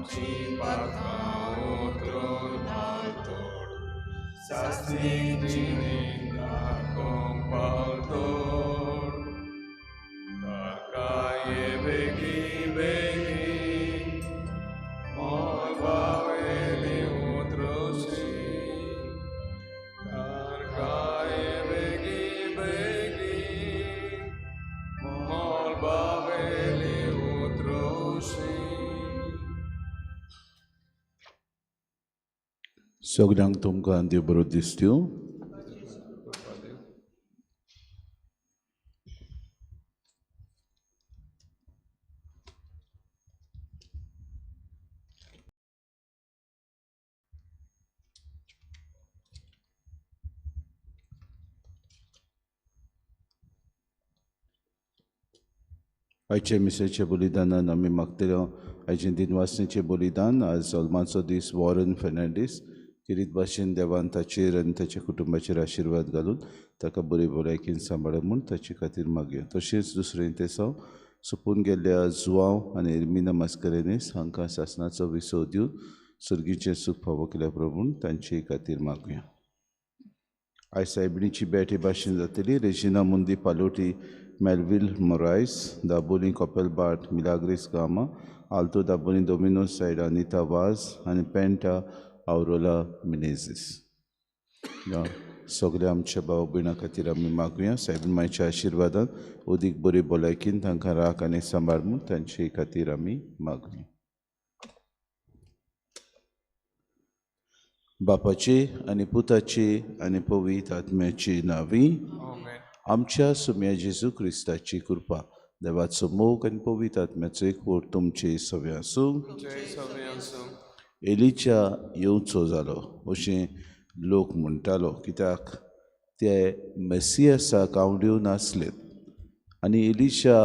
Amci patauntron altor, sasnincininga compaltor, carcaie begi begi, moi vaveli utrosi, carcaie begi begi, moi vaveli utrosi. Sogdang tumka andio brodistiu. Aici misece bolidana nami maktero aici wasnice bolidan as almanso dis Warren Fernandez kirit bashin devan tachi ran tachi kutumbaचे आशीर्वाद घालून ताका बरी भलायकीन सांबाळून ताची खातीर मागया तशेंच दुसरें ते सो सुपून गेल्ल्या जुआंव आनी एर्मिना मास्करेनीस हांकां शासनाचो विसव दिवन सुर्गीचें सूख फावो केल्या प्रभून तांचे खातीर मागया आयज सायबिणीची बॅट हे भाशेन जातली रेजिना मुंदी पालोटी मेलविल मोरायस दाबोली कॉपेलबाट मिलाग्रीस गामा आल्तो दाबोली डोमिनोस सायड अनिता वाज आनी पेंटा आवरोला मिनेझीस सगळ्या आमच्या भाव भयणां खातीर आमी मागुया सायबीण मायच्या आशिर्वादान अदीक बरे भलायकीन तांकां राख आनी सांबाळ म्हूण तांचे खातीर आमी मागुया बापाची आनी पुताची आनी पवित्र आत्म्याची नांवी आमच्या सुम्या जेजू क्रिस्ताची कृपा देवाचो मोग आनी पवित्र आत्म्याचो एकवट तुमचे सगळ्यां आसूं एलीच्या येवचो जालो अशें लोक म्हणटालो कित्याक ते मेसियसाक आवडीव नासलेत आनी एलिशा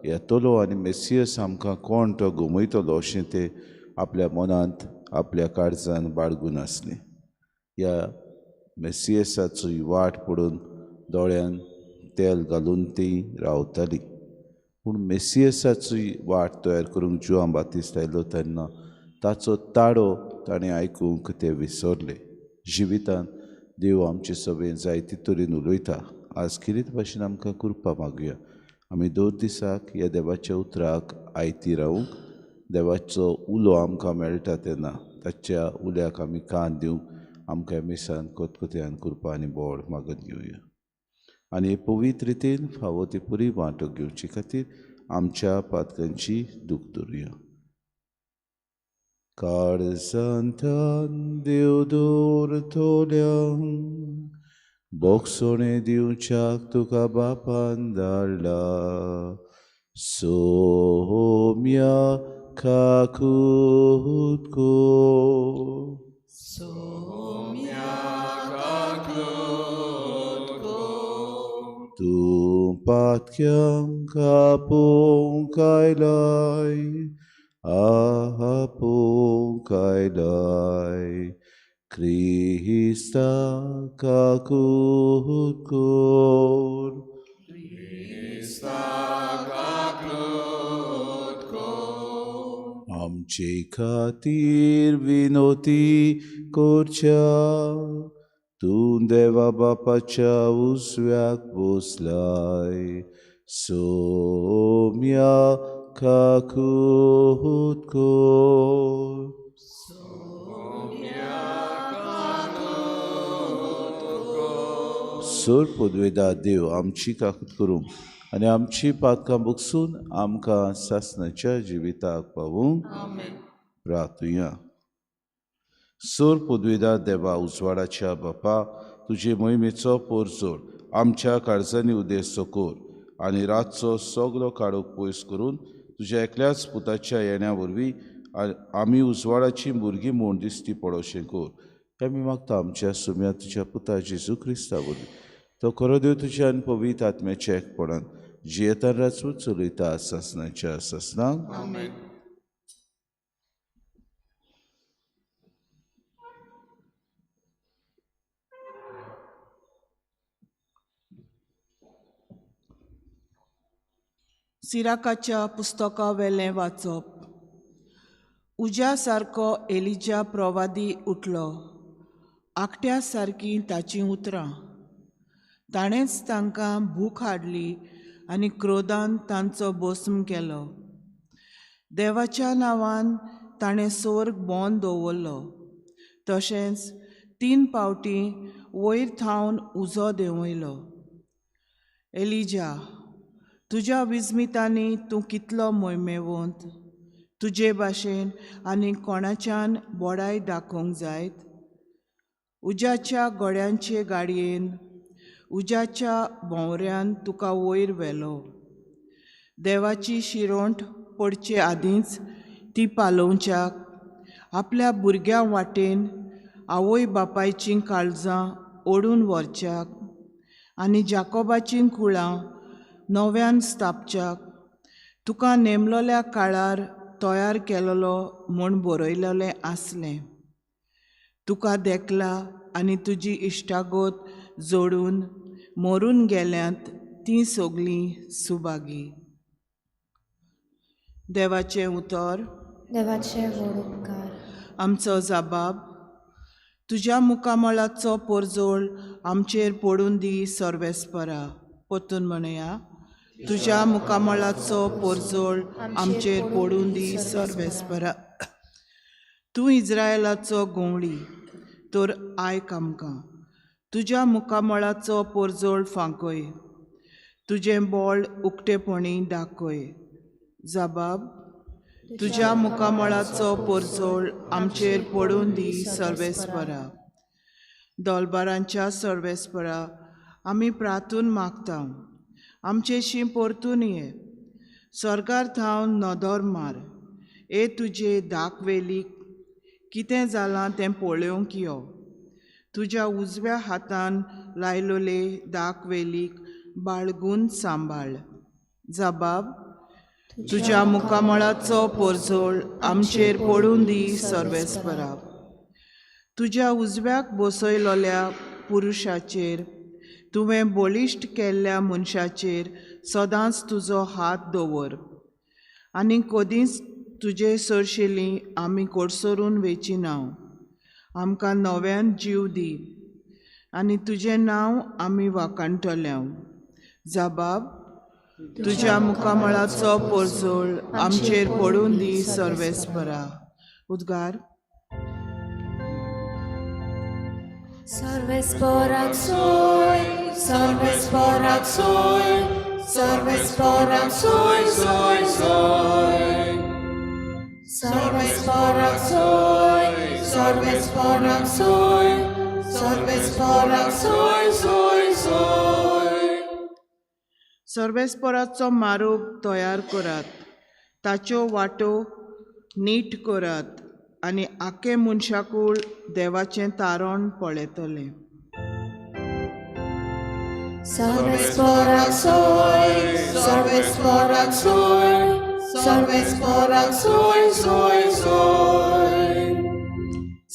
येतलो आनी मेसियस आमकां कोण तो घुमयतलो अशें ते आपल्या मनांत आपल्या काळजांत बाळगून आसले ह्या मेसियसाची वाट पडून दोळ्यान तेल घालून ती रावताली पूण मेसियसाची वाट तयार करूंक जुआं बातिस्त आयलो तेन्ना ताचो ताळो ताणें आयकूंक ते विसरले जिवितांत देव आमचे सगळे जायते तरेन उलयता आज किरीत भाशेन आमकां कृपा मागुया आमी दोन दिसाक ह्या देवाच्या उतराक आयती रावूंक देवाचो उलो आमकां मेळटा तेन्ना ताच्या उल्याक आमी कान दिवंक आमकां ह्या मिसान कोतकोत्यान कृपा आनी बोड मागत घेवया आनी पवित्र रितीन फावो ती पुरी वांटो घेवचे खातीर आमच्या पातकांची दूख धरुया काळजांतल्यान देव दवरतल्या बोगसोणें दिवच्याक तुका बापान धाडला सोम्या काकूत को तूं पातक्यांक आपोवंक आयलाय आपोवंक आयलाय क्रिस्ता काकूत कोर आमचे खातीर विनोती करच्या तूं देवा बापाच्या उजव्याक बसलाय सोम्या काकूत कोर सोर पदवेदा देव आमची काकूत करूंक आनी आमची पातकां बगसून आमकां सासणाच्या जिविताक पावूंक प्रार्थुया सोर पदवेदार देवा उजवाडाच्या बापा तुजे मोहिमेचो पोरजोड आमच्या काळजांनी उदेसो कोर आनी रातचो सगलो काळोख पयस करून तुज्या एकल्याच पुताच्या येण्या वरवीं आमी उजवाडाची भुरगीं म्हूण दिसती पडोशें कोर हें आमी मागता आमच्या सुम्या तुज्या पुता जेजू क्रिस्ता वरवीं तो खरो देव तुज्या आनी पवित्र आत्म्याच्या एकपणान जियेतान राचून चलयता सासणाच्या सासणाक सिराकाच्या पुस्तका वेलें वाचप उज्या सारको एलिजा प्रवादी उठलो, आकट्या सारकीं ताचीं उतरां. ताणेंच तांकां भूक हाडली आनी क्रोधान तांचो भस्म केलो. देवाच्या नांवान ताणें स्वर्ग बंद दवरलो. तशेंच 3 फावटी वयर थावन उजो देंवयलो. एलिजा, तुज्या विस्मितांनी तूं कितलो मोहिमेवंत. तुजे भाशेन आनी कोणाच्यान बोडाय दाखोवंक जायत. उज्याच्या गोड्यांचे गाडयेन उज्याच्या भोंवऱ्यान तुका वयर व्हेलो. देवाची शिरोंठ पडचे आदींच ती पालोवच्याक, आपल्या भुरग्यां वाटेन आवय बापायचीं काळजां ओडून व्हरच्याक आनी जाकोबाचीं कुळां नव्यान स्थापच्याक तुका नेमलोल्या काळार तयार केलोलो म्हूण बरयलेलें आसलें. तुका देखला आनी तुजी इश्टागत जोडून मरून गेल्यांत तीं सगलीं सुभागी. देवाचें उतर. देवाचे व्हड उपकार. आमचो जबाब. तुज्या मुखामळाचो पोरजोळ आमचेर पडून दी सर्वेस्परा. परतून म्हणया, तुज्या मुखामळाचो पोरजोळ आमचेर पडून दी सर्वेस्परा. तूं इस्रायेलाचो गवळी, तर आयक आमकां. तुज्या मुखामळाचो पोरजोळ फांकय. तुजें बोळ उक्तेपणी दाखय. जबाब. तुज्या मुखामळाचो पोरजोळ आमचेर पडून दी सर्वेस्परा. दोलबारांच्या सर्वेस्परा, आमी प्रार्थून मागता, आमचेशी परतून ये. स्वर्गार थावन नदर मार. ए तुजे दाक वेलीक कितें जालां तें पळोवंक यो. तुज्या उजव्या हातान लायलोले दाक वेलीक बाळगून सांबाळ. जबाब. तुज्या मुखामळाचो पोरजोळ आमचेर पडून दी सर्वेस्परा. तुज्या उजव्याक बसयलोल्या पुरुशाचेर, तुवें बळिश्ट केल्ल्या मनशाचेर सदांच तुजो हात दवर. आनी कदींच तुजे सरशेलीं आमी कोडसरून वेची नाव. आमकां नव्यान जीव दी आनी तुजें नांव आमी वाखाणटल्यांव. जबाब. तुज्या मुखामळाचो पोरजोळ आमचेर पडून दी सर्वेस्परा. उद्गार. सर्वेस्पराक सोय, सर्वेस्पराक सोय, सर्वेस्पराक सोय, सोय, सोय. सर्वेस्पराक सोय, सर्वेस्पराक सोय, सर्वेस्पराक सोय, सोय, सोय. सर्वेस्पराचो मारूग तयार करात. ताच्यो वाटो नीट करात आनी आखे मनशाकूळ देवाचें तारण पळयतलें. सर्वेस्पराक सोय, सर्वेस्पराक सोय, सर्वेस्पराक सोय, सोय, सोय.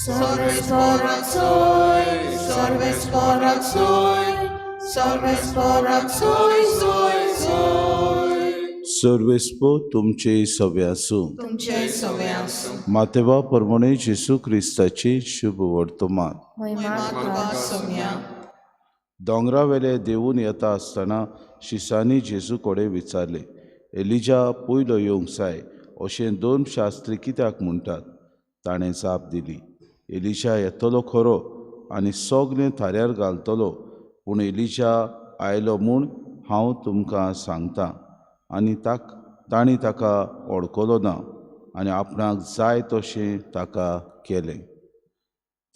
सर्वेस्पराक सोय, सर्वेस्पराक सोय, सर्वेस्पराक सोय, सोय, सोय. सर्वेस्पो तुमचे सवे आसूं. तुमचे सवे आसूं. मातेवा परमणे जेसू क्रिस्ताचे शुभ वर्तमान. महिमा तुका सौम्या. दोंगरावेले देवून येता आसतना शिसांनी जेजू कडेन विचारलें, एलिजा पयलो येवंक जाय अशें 2 शास्त्री कित्याक म्हणटात? ताणें जाप दिली, एलिजा येतलो खरो आनी सगलें थाऱ्यार घालतलो, पूण एलिजा आयलो म्हूण हांव तुमकां सांगतां. आनी तांणी ताका वळखलो ना आनी आपणाक जाय तशें ताका केलें.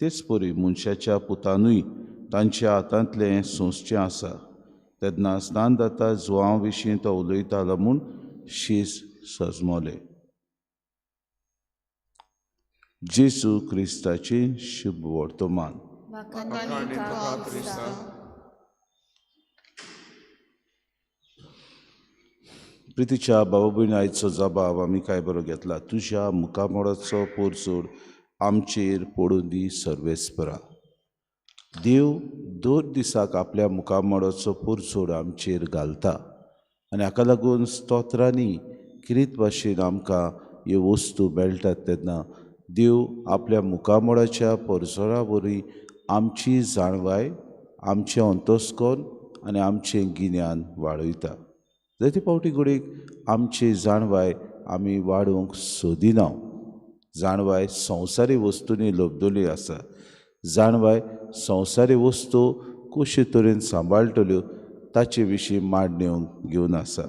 तेच परी मनशाच्या पुतानूय तांच्या हातांतलें सोंसचें आसा. तेन्ना स्नानदाता जुवां विशीं तो उलयतालो म्हूण शीस सजमलें. जेसू क्रिस्ताचें शुभ वर्तमान. प्रितीच्या बाबा भयण, आयचो जबाब आमी काय बरो घेतला. तुज्या मुखामळाचो पोरजोळ आमचेर पडून दी सर्वेस्परा. देव 2 दिसाक आपल्या मुखामळाचो पोरजोळ आमचेर घालता आनी हाका लागून स्तोत्रांनी किरीत भाशेन आमकां ह्यो वस्तू मेळटात तेन्ना देव आपल्या मुखामोडाच्या परजोरा वरवीं आमची जाणवाय, आमचें अंतस्कोन आनी आमचें गिन्यान वाडयता. जायते फावटी घडीक आमची जाणवाय आमी वाडोवंक सोदिना. जाणवाय संवसारी वस्तूंनी लोबदली आसा. जाणवाय संवसारी वस्तू कशे तरेन सांबाळटल्यो ताचे विशीं मांडण्यो घेवन आसा.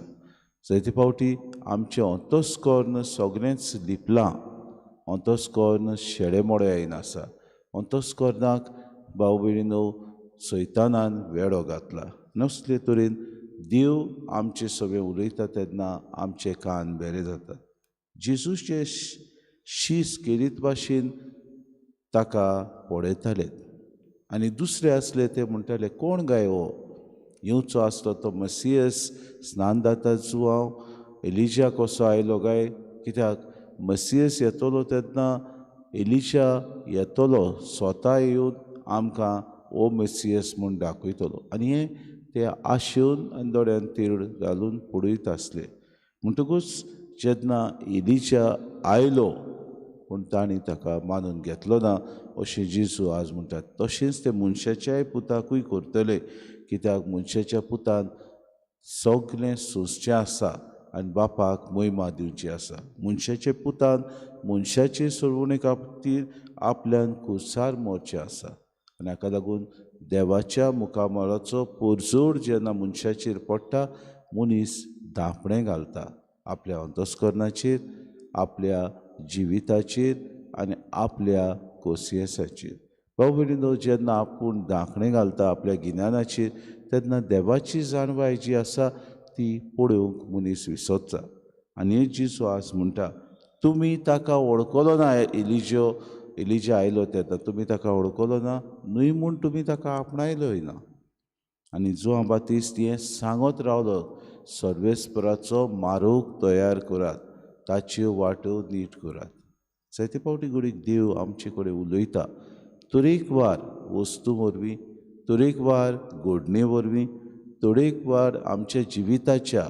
जायते फावटी आमचें अंतस्कर्ण सगळेंच लिपलां. अंतस्कर्ण शेडेमोडे आयिन आसा. अंतस्कर्णाक भाव भयणीनो सैतानान वेडो घातला. नसले तरेन देव आमचें सगळें उलयता तेन्ना आमचे कान बेरे जातात. जेजूचे शीस केरीत भाशेन ताका पळयताले आनी दुसरे आसले ते म्हणटाले, कोण गाय हो? येवचो आसलो तो मसियस स्नानदाता जुवांव एलिजा कसो आयलो काय? कित्याक मसियस येतलो तेन्ना एलिजा येतलो स्वता येवन आमकां ओ मसियस म्हूण दाखयतलो. आनी हे ते आशेवन आनी दोळ्यान तीर घालून पळयत आसले. म्हणटकूच जेन्ना एलिजा आयलो पूण तांणी ताका मानून घेतलो ना अशें जेजू आज म्हणटात. तशेंच ते मनशाच्याय पुताकूय करतले, कित्याक मनशाच्या पुतान सगळें सोंसचें आसा आनी बापाक महिमा दिवची आसा. मनशाच्या पुतान मनशाचे सोडवणे खातीर आपल्यान खुर्सार मरचें आसा. आनी हाका लागून देवाच्या मुखामळाचो परजोड जेन्ना मनशाचेर पडटा, मनीस धांपणें घालता आपल्या अंतस्करणाचेर, आपल्या जिविताचेर आनी आपल्या कोसियेसाचेर. भाव भयणीनो, जेन्ना आपूण धांकणें घालता आपल्या गिन्यानाचेर तेन्ना देवाची जाणवाय जी आसा ती पळोवंक मनीस विसरता. आनी जेजू आज म्हणटा, तुमी ताका वळखलो ना. एलिजा आयलो तेन्ना तुमी ताका वळखलो ना, न्हय म्हूण तुमी ताका आपणायलोय ना. आनी जोआन बातिस्त हें सांगत रावलो, सर्वेस्पराचो मारूक तयार करात, ताच्यो वाटो नीट करात. जायते फावटी घडीक देव आमचे कडेन उलयता तरेकवार वस्तू वरवीं, तरेकवार घडणे वरवीं, तरेकवार आमच्या जिविताच्या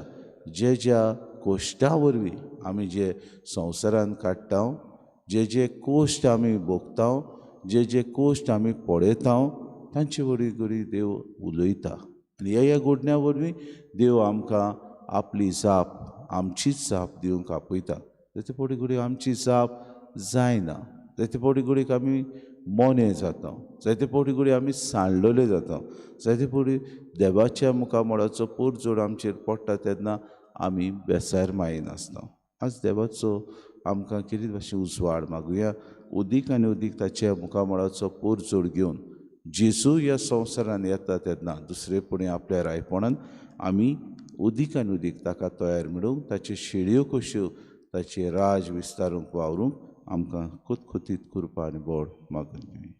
ज्या कोश्टा वरवीं आमी जे संवसारांत काडटा, जे कोश्ट आमी भोगता, जे कोश्ट आमी पळयता, तांचे वरवीं घडी देव उलयता. आनी ह्या घडण्यां वरवीं देव आमकां आपली जाप, आमचीच जाप दिवंक आपयता. जायते फावटी घडी आमची जाप जायना. जायते फावटी घडीक आमी मोने जाता. जायते फावटी घडी आमी सांडलेले जाता. जायते फावटी देवाच्या मुखामळाचो परजोड आमचेर पडटा तेन्ना आमी बेसार मायेन आसता. आज देवाचो आमकां कितें भाशेन उजवाड मागुया. उदीक आनी उदीक ताच्या मुखामळाचो परजोड घेवन जेजू ह्या संवसारांत येता तेन्ना दुसरेपणी आपल्या रायपणान आमी उदीक आनी उदीक ताका तयार मेळूंक, ताच्यो शेळयो कश्यो ताचें राज विस्तारूंक वावरूंक आमकां खुतखुतीत कृपा आनी बोड मागून घेवया.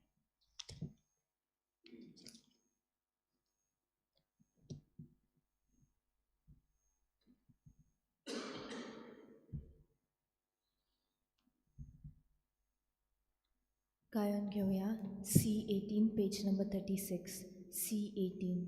गायन घेऊया C18 पेज नंबर 36. C18.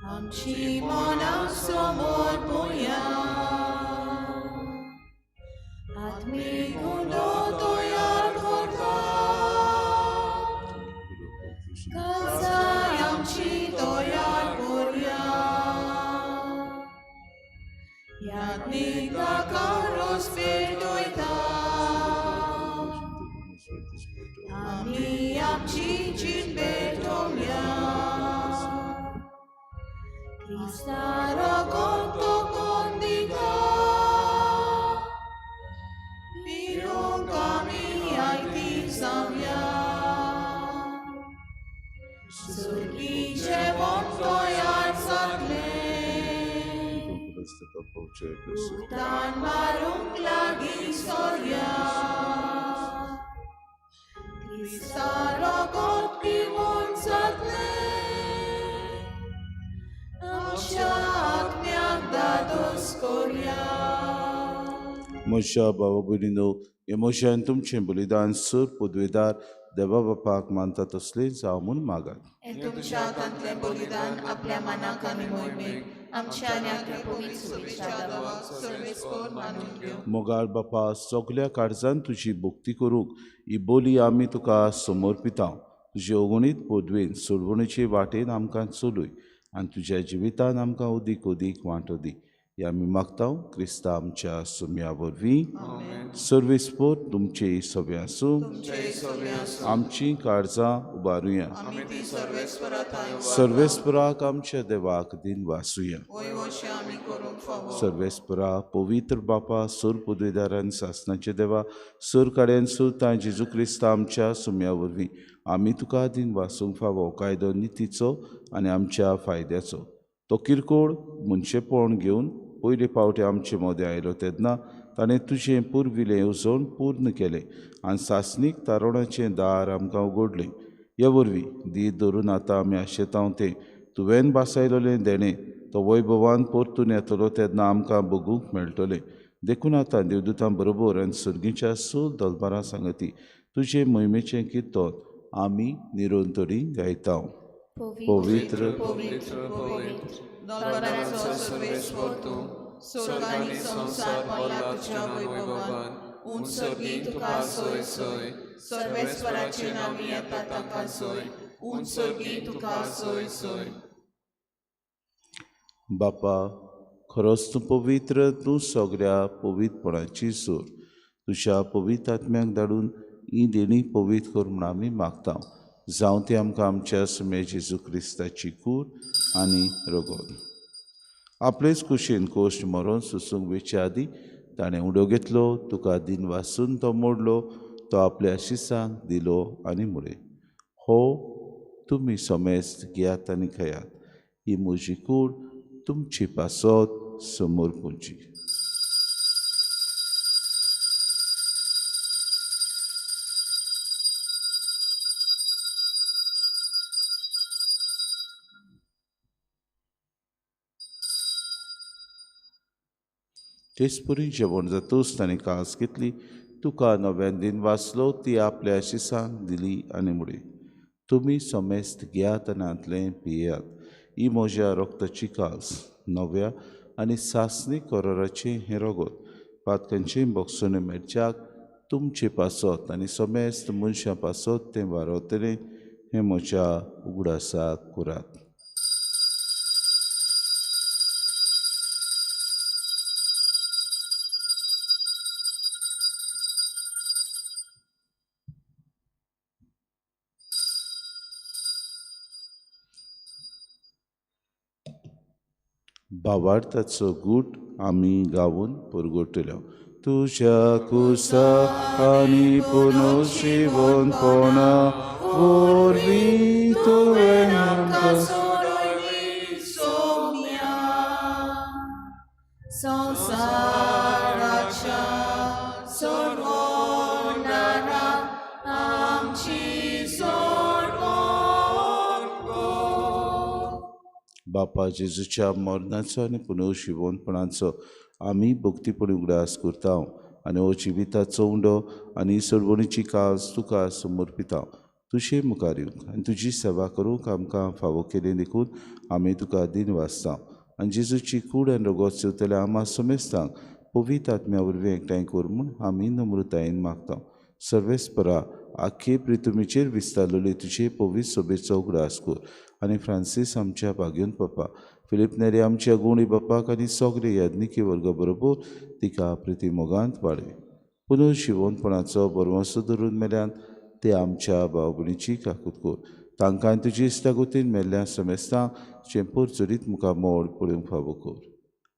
आमची मनां समोर पळोवया, आत्मीक गुंडो तयार करता, काळजां आमची तयार करुया, यात्नीक ताका रोस पेटयता, आमी आमची जीण पेटोवया. Cristara conto condita, Piron kami ay tisavya, Surgice vonto yar satle, Utan marung lagi sorya, Cristara conti von satle, Amshat miagdados koria. म्हज्या भावा भयणीनो, हे मोशान तुमचें बलिदान सर पदवेदार देवा बापाक मानता तसलें जावं म्हूण मागात. हे तुमच्या हातांतलें बलिदान आपल्या मनाक आनी मोहिमेक आमच्या आनी आपल्या पवित्र सुवेच्या देवाक सर्वेस्पर मानून घेवं. मोगाळ बापा, सगल्या काळजान तुजी भक्ती करूंक ही बोली आमी तुका समर्पिता. तुजे अगणीत पदवेन सोडवणेचे वाटेन आमकां चलूय आनी तुज्या जिवितान आमकां अदीक अदीक वांटो दी. हे आमी मागता क्रिस्ता आमच्या सुम्या वरवीं. सर्वेस्पर तुमचे सभे आसूं. आमची काळजां उबारुया. आमी ती सर्वेस्परात सर्वेस्पराक आमच्या देवाक दिन वासुया. वयवशें आमी करूंक फावो. सर्वेस्परा पवित्र बापा, सर पदवेदारान सासणाचे देवा, सर काड्यान सुद्दां जेजू क्रिस्ता आमच्या सुम्या वरवीं आमी तुका दिन वासूंक फावो कायदो नितीचो आनी आमच्या फायद्याचो. तो किरकोळ मनशेपण घेवन पयले फावटी आमचे मदें आयलो तेन्ना ताणें तुजें पुर्विलें येवजण पूर्ण केलें आनी सासणीक तारुणाचें दार आमकां उगडलें. ह्या वरवीं दीत धरून आतां आमी आशेतांव तें तुवें बासायलोलें देणें तो वैभवान परतून येतलो तेन्ना आमकां बगूंक मेळटलें. देखून आतां देवदूतां बरोबर आनी सर्गीच्या सूल दलबारां सांगती तुजें महिमेचें किर्तन आमी निरंतरी गायता. पवित्र दलबराचो सर्वेस्पर तूं, स्वर्ग आनी संवसार भरला तुज्या वैभवान. उंच सर्गी तुका सय सय, सर्वेस्पराचें नांव येता ताका सय. उंच सर्गी तुका सय सय. बापा, खरोच तूं पवित्र, तूं सगळ्या पवित्रपणाची सूर. तुज्या पवित्र आत्म्याक धाडून ही देणी पवित्र कर म्हूण आमी मागता. जावं ती आमकां आमच्या सुमे जेजू क्रिस्ताची कूड आनी रगत. आपलेच कुशीन कोश्ट मरोन सुसूंक वेचे आदी ताणें उडो घेतलो, तुका दिन वासून तो मोडलो, तो आपल्या शिसांक दिलो आनी मुळे. हो तुमी समेस्त घेयात आनी खयात. ही म्हजी कूड तुमची पासत समोर पोंची. तेच परी जेवण जातूच ताणें कास घेतली, तुका नव्यान दिन वाचलो, ती आपल्या शिसांक दिली आनी मुळे. तुमी समेस्त घेयात आनी हातलें पियेयात. ही म्हज्या रोगताची कास, नव्या आनी सासणी कराराचें हें रगत, पातकांचें भोगसून मेळच्याक तुमचे पासत आनी समेस्त मनशां पासत तें वारवतलें. हें म्हज्या उगडासाक करात. भावार्थाचो गूट आमी गावून परगोटलो. तुज्या कुसा आनी पुनर्जीवनपणा वरवीं तुवें आमकां सोडली सोम्या. संवसाराच्या सोडवणारा आमची सोडवण कर. बापा जेजूच्या मरणाचो आनी पुनर्जीवनपणाचो आमी भक्तीपणी उगडास करता आनी हो जिविताचो उंडो आनी सोडवणीची कास तुका समर्पिता. तुजे मुखार येवंक आनी तुजी सेवा करूंक आमकां फावो केलें देखून आमी तुका दिन वाचता. आनी जेजूची कूड आनी रगत सेवतल्या आम्हा समेस्तांक पवित्र आत्म्या वरवीं एकठांय कर म्हूण आमी नम्रतायेन मागता. सर्वेस्परा आख्खे प्रितुमेचेर विस्तारलेले तुजे पवित्र सभेचो उगडास कर आनी फ्रांसीस आमच्या भाग्यवन बापा, फिलीप नेरी आमच्या गुणी बापाक आनी सगळे याज्ञिकी वर्गा बरोबर तिका प्रिती मोगांत वाडय. पुनर्जीवनपणाचो बरवंसो धरून मेल्यान ते आमच्या भाव भयणीची काकूत कर. तांकां तुजी इश्टागोतीन मेल्ल्या समेस्तांक चेंपूर जरीत मुखार मोड पळोवंक फावो कर.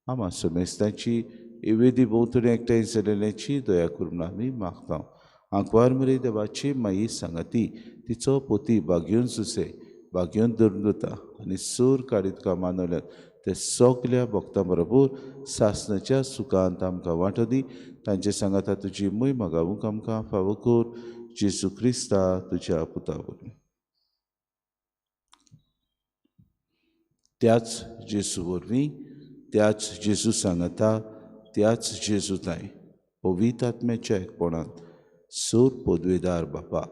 आम्हा समेस्तांची एवेदी भोंवतणी एकठांय जालेल्याची दया करून आमी मागता. आंकवार मरे देवाची माई सांगाती, तिचो पोती भाग्योन सुसे, भाग्योन धर्मदूता आनी सूर काडीत तुका मानवल्यात ते सगल्या भक्तां बरोबर सासणाच्या सुखांत आमकां वांटो दी. तांचे सांगाता तुजी मोहीम गावूंक आमकां फावो कर. जेजू क्रिस्ता तुज्या पुता वरवीं. त्याच जेजू वरवीं, त्याच जेजू सांगाता, त्याच जेजू ताय पवित्र आत्म्याच्या एकपणात सोर पदवेदार बापा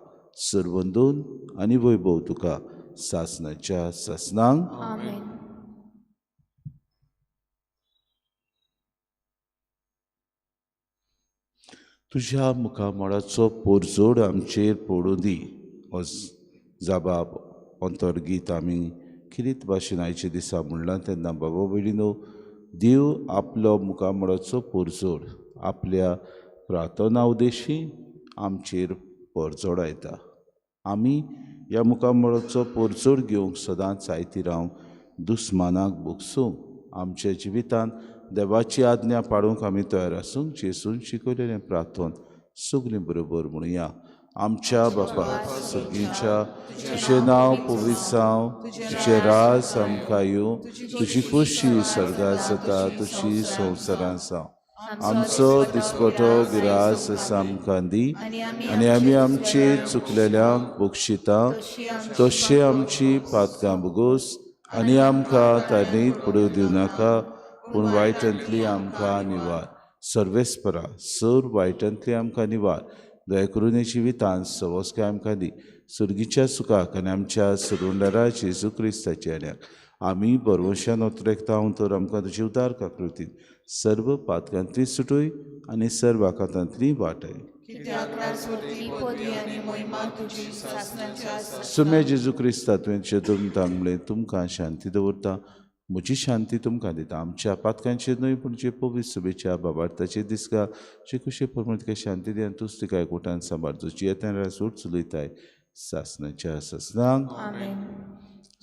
सर्वंदोन आनी वैभव तुका सासनाच्या सासनांक आमेन. तुझ्या मुखामळाचो पोरजोड आमचेर पडूं दी हो जाबाब अंतर्गीत आमी किरीत भाशेन आयच्या दिसा म्हणलां तेन्ना बाबा भयणीनो देव आपलो मुखामळाचो पोरजोड आपल्या प्रार्थना उद्देशी आमचेर परजोडायता. आमी ह्या मुखामळाचो पोरजोड घेवंक सदांच आयती रावंक दुस्मानाक भोगसूंक आमच्या जिवितांत देवाची आज्ञा पाळूंक आमी तयार आसूंक जेसून शिकयलेलें प्रार्थन सगलीं बरोबर म्हणुया. आमच्या बापा सगळींच्या तुजें नांव पवित्र जावं, तुजें राज आमकां येवं, तुजी खोशी स्वर्गांत जाता तशी संवसारांत जावं. आमचो दिसपटो गिरास आमकां दी आनी आमी आमचे चुकलेल्यांक बक्षिता तशें आमची पातकां भोगोस आनी आमकां तारणीत पडूं दिवं नाका पूण वायटांतली आमकां निवार. सर्वेस्परा सर वायटांतली आमकां निवार. दया करून हे जिवितांत सवस्काय आमकां दी सुर्गीच्या सुखाक आनी आमच्या सुरुंडरा जेजू क्रिस्ताच्या येण्याक आमी बरवशान उतरेकता तर आमकां तुजी उदार काकृतीन सर्व पातकांतली सुटोय आनी सर्व आकांतांतली वाटाय. सुम्या जेजू क्रिस्ता तुवें दोन तांबले तुमकां शांती दवरता. म्हजी शांती तुमकां दिता. आमच्या पातकांचेर न्हय पूण जे पवित्र सभेच्या बाबार्थाचेर दिसगा जे कशे परमळ तिका शांती दी आनी तूंच तिका एकवटान सांबाळ तुजी येता सूट चलयताय सासनाच्या सासनांक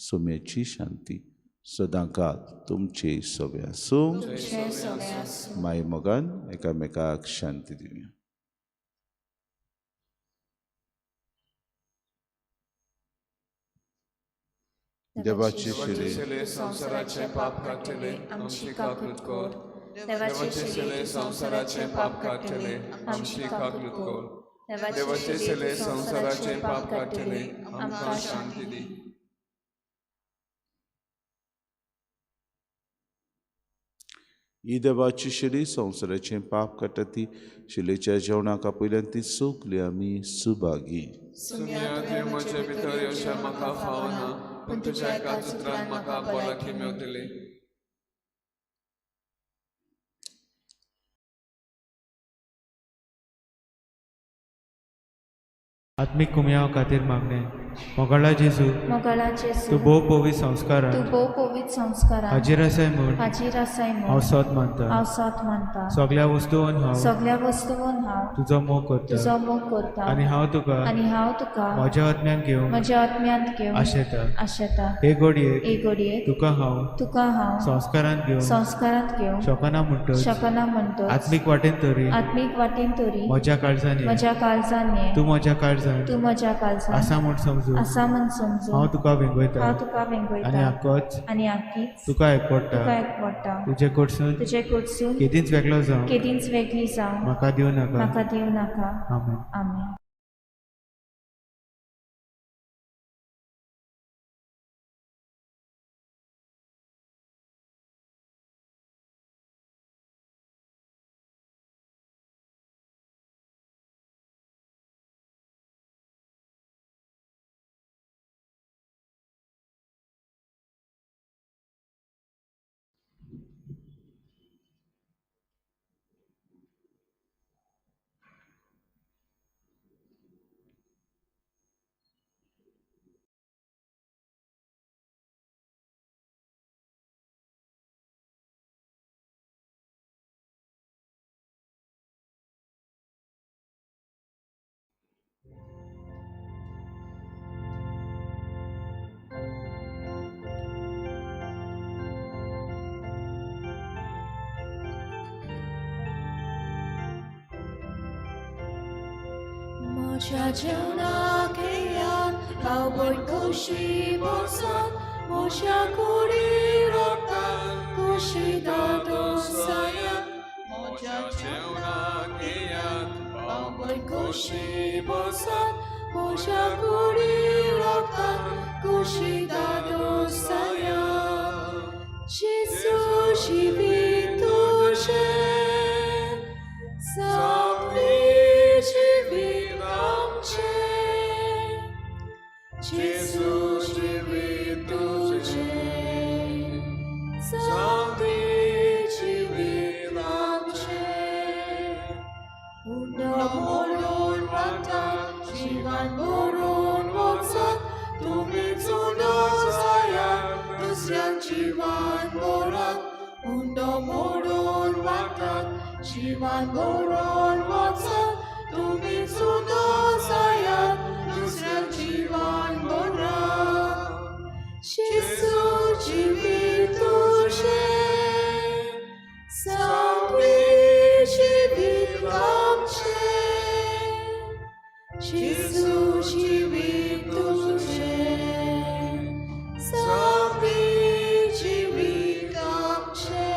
सोम्याची शांती सदांकाळ तुमचे सवे आसूं. माय मोगान एकामेकाक शांती दिवया. देवाची शिले संसाराचे पाप काढले आमची काकृत कोर. देवाचे शिले संसाराचे पाप काढले आमची काकृत कोर. देवाचे शिले संसाराचे पाप काढले आमकां शांती दी. ही देवाची शिली संवसाराचें पाप काडटा ती शिलेच्या जेवणाक पयल्यान ती सोगली आमी सुभागी. म्हजे भितर येवचें म्हाका फावना पूण तुज्या एका उतरान म्हाका भलायकी मेवतली. आत्मिक कुमयाव खातीर मागणे. मोगाळा जेजू तूं भोव पवित्र संस्कारांत हाजीर आसाय म्हूण हांव सोत मानता. सगळ्या वस्तूंत हांव तुजो मोग करता आनी हांव तुका म्हज्या आत्म्यांत घेवंक आशेता. हे घडयेक तुका हांव संस्कारांत घेवंक शकना म्हणटच आत्मीक वाटेन तरी म्हज्या काळजांत तूं म्हज्या काळजांत आसा म्हूण समजून हांव तुका वेंगयता आनी आख्खीच तुका एकवडटा. तुजे कडसून केदींच वेगळी जावं म्हाका दिवं नाका. आमेन. म्हज्या जेवणाक येयात हांव बैठोशी बसोन म्हज्या कुडी रोखतात कुशीदा दोसायात. म्हज्या जेवणाक येयात हांव बैठोशी बसोन म्हज्या कुडी रोखतात कुशीदा दोसायात. जेजू जिवीत तुजें जोरात उंडो मोडून वागतात जीवन भरून वचत तुम्ही सुद्धा सायात दुसऱ्या जीवन भरात शिसू जिवीत तुझे सगळे जिवीत आमचे शिसू जिवीत तुझे सगळे जिवीत आमचे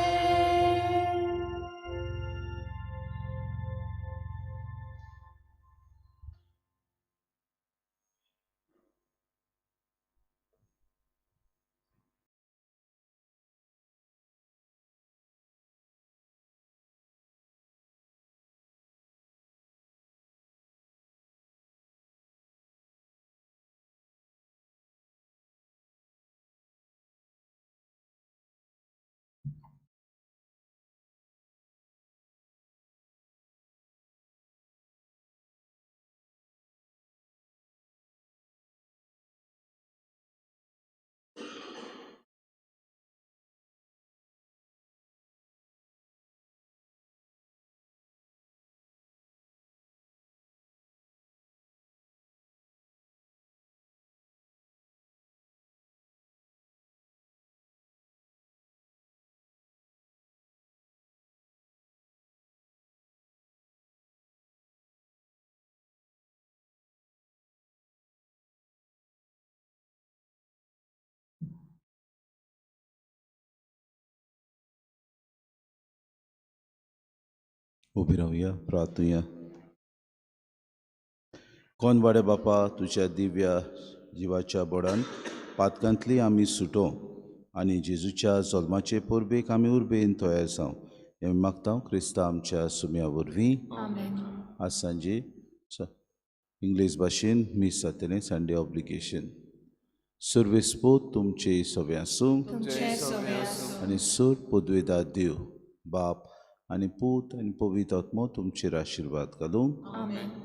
उबी रावया प्रार्थुया कोण वाडे बापा तुझ्या दिव्या जिवाच्या बोडान पातकांतली आमी सुटो आनी जेजूच्या जल्माचे परबेक आमी उर्बेन तयार जावं हें मागता क्रिस्ता आमच्या सुम्या वरवीं आज सांजे इंग्लीश भाशेन मीस जातलें संडे ऑब्लिगेशन सर्वेस्पोत तुमचे सवे आसूं आनी सर पदवेदार देव बाप आनी पूत आनी पवित्र आत्मो तुमचेर आशिर्वाद घालूं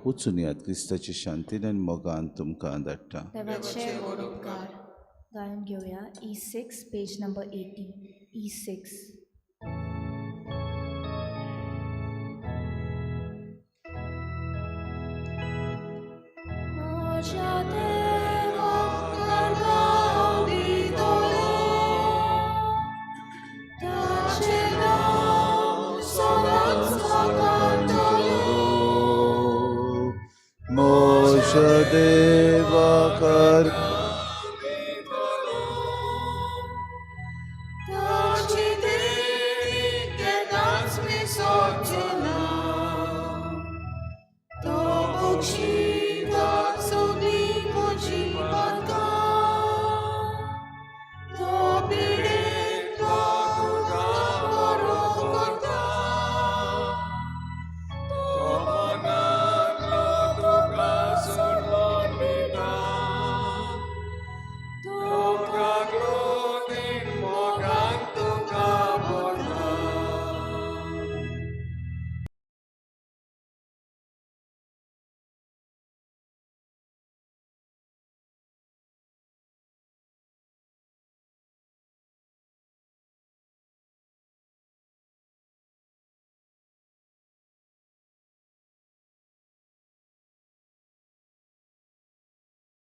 वचून यात क्रिस्ताचे शांतीन आनी मोगान तुमकां धाडटा देवाचे गोड उपकार गायन घेऊया E6 पेज नंबर 80 E6 माझ्या देवा करगावी ताचे नाव सदांच मोश देवा कर